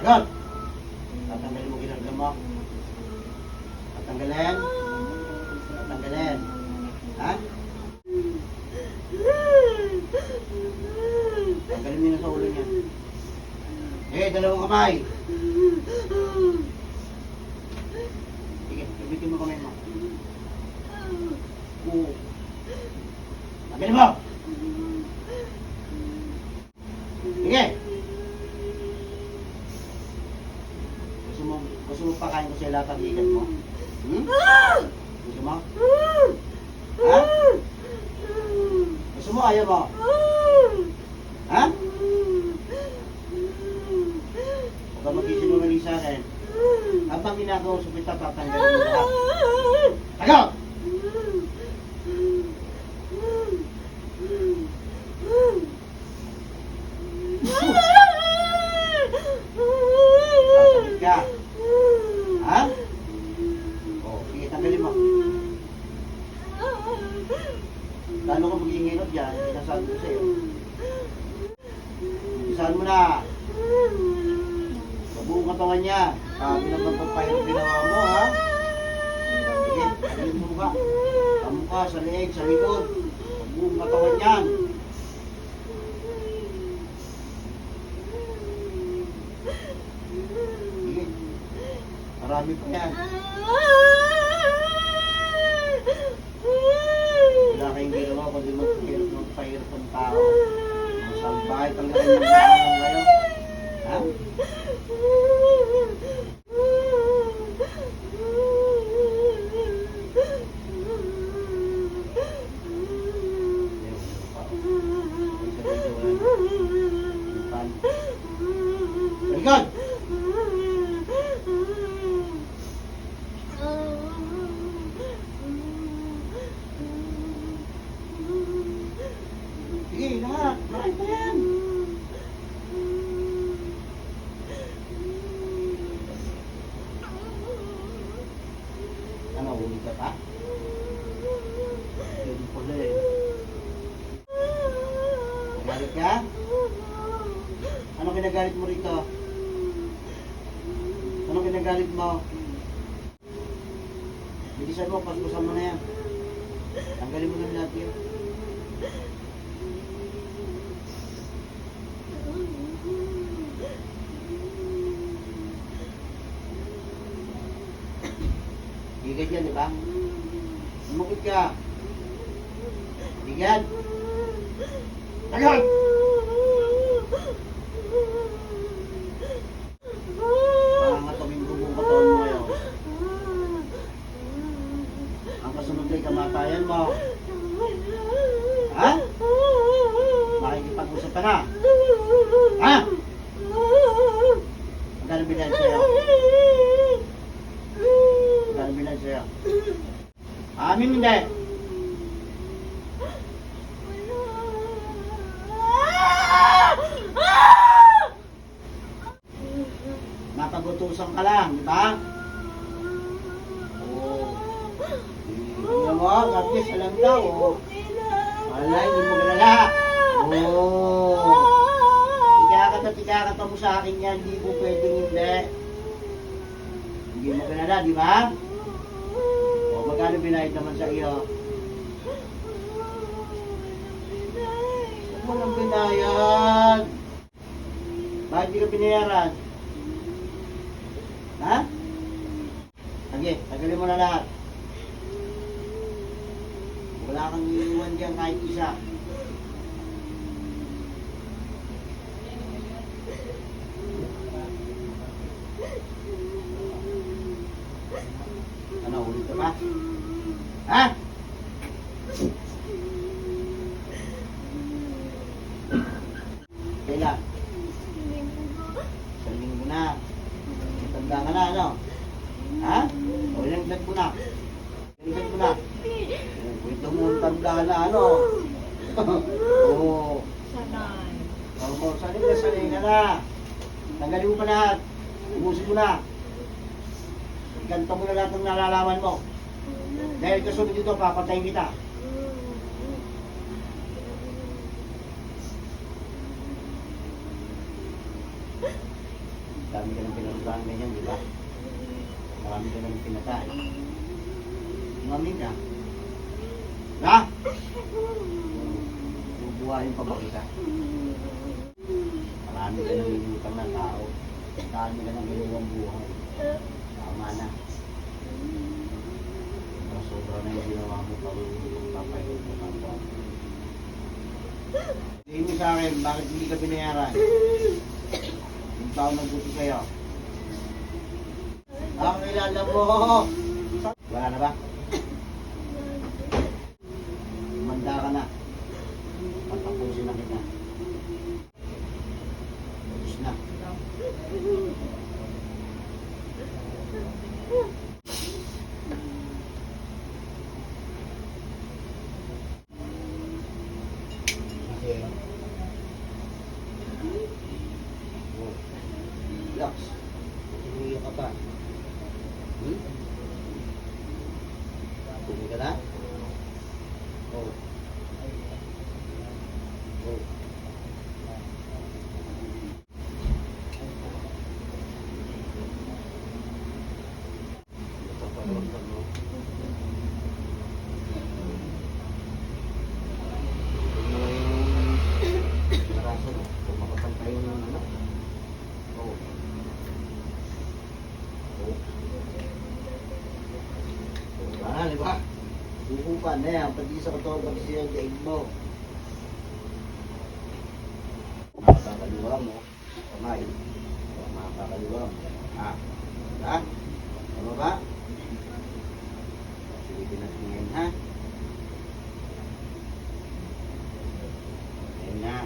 Sagot! Tatanggalin mo ginagawa mo. Tatanggalin. Tatanggalin. Ha? Tanggalin mo yun sa ulo niya. Eh, dalawang kamay. Sige, ibitin mo kamay mo. Oo. Tanggalin mo! Sige! Gusto mo pakain ko sa lahat ang ikat mo? Hmm? Gusto mo? Ha? Gusto mo? Ayaw mo? Ha? Huwag ka mag-isinungaling sa akin. Habang ginagawa sa kita, tatanggalin mo lahat. Tago! Sasabit ka. Ha? O, sige, tanggalin mo. Lalo ka mag-iinginot dyan, sinasabi ko sa'yo. Umpisahan mo na. Sa buong katawan niya. Sabi ng magpapahirap ginawa mo, ha? Sige, tanggalin mo ka. Sa mukha, sa leeg, sa likod. Sa buong katawan niyan. Sige. Marami pa yan. Wala kayong ginawa kundi magpahirap ng tao. Masalbahay talaga yung tao ngayon. Ha? Balikan! Sige, lahat. Lahat pa yan. Ano, ulit ka pa? Hindi pala eh. Galit ka? Ano kinagalit mo rito? Ano kinagalit mo? Bilisan mo, paspasan mo na yan. Tanggalin mo na lahat yun. Higad yan, di ba? Umukit ka. Higad. Tagal! Pangangatawin ko buong katawan mo ngayon. Ang kasunod ay kamatayan mo. Ha? Makikipag-usap ka na. Ha? Magkano binayad sa'yo? Magkano binayad sa'yo? Amin hindi. Napagutusan ka lang, di ba? Oo. Tingnan mo, at least alam daw. Wala, hindi mo galala. Oo. Tigakat mo sa akin yan, hindi mo pwedeng hindi. Hindi mo galala, di ba? O, magkano binayad naman sa iyo? Huwag mo nang binayad. Bakit di ka binayaran? Ha? Sige, tagalin mo na lahat. Wala kang iiwan dyan kahit isa. Ano, ulit ka ba? Ha? Kailan? Isang linggo na. Tanda ka na, ano? Ha? O, ilang edad mo na? Ilang edad mo na? Ito mo ang tanda na, ano? Oo. Sanay. Oo, sanay ka na. Tanggalin mo pa lahat. Ubusin mo na. Ikanta mo na lahat ng nalalaman mo. Dahil kasunod dito, papatayin kita. Marami ka ng pinagbahan ganyan, di ba? Marami ka ng pinatay. Umamin ka. Ha? Bubuhayin pa ba kita? Marami ka ng inutang na tao. Dami ka ng ginawang buhay. Tama na. Sobra na yung ginawa mo pa rin yung papayot mo kapwa. Tingin mo sa akin, bakit hindi ka binayaran? Yung tao nagbuti sa'yo. Ang kilala mo! Wala na ba? Manda ka na. Patapusin na kita. Tapos na. Okay. Oh. Relax. Umiyak ka pa. Tumi ka na? Oh. Oh. Napapanood ka mo. Narasan mo. Kung makapantay mo ng ano. Oh. Oh. Ah, di ba? Sukupan na yan. Pati sa katawan, pati siya ang daig mo. Makakaliwa mo. Kamay. Makakaliwa mo. Ha? Ha? Tama ba? Silipin natin ngayon, ha? Ayan na.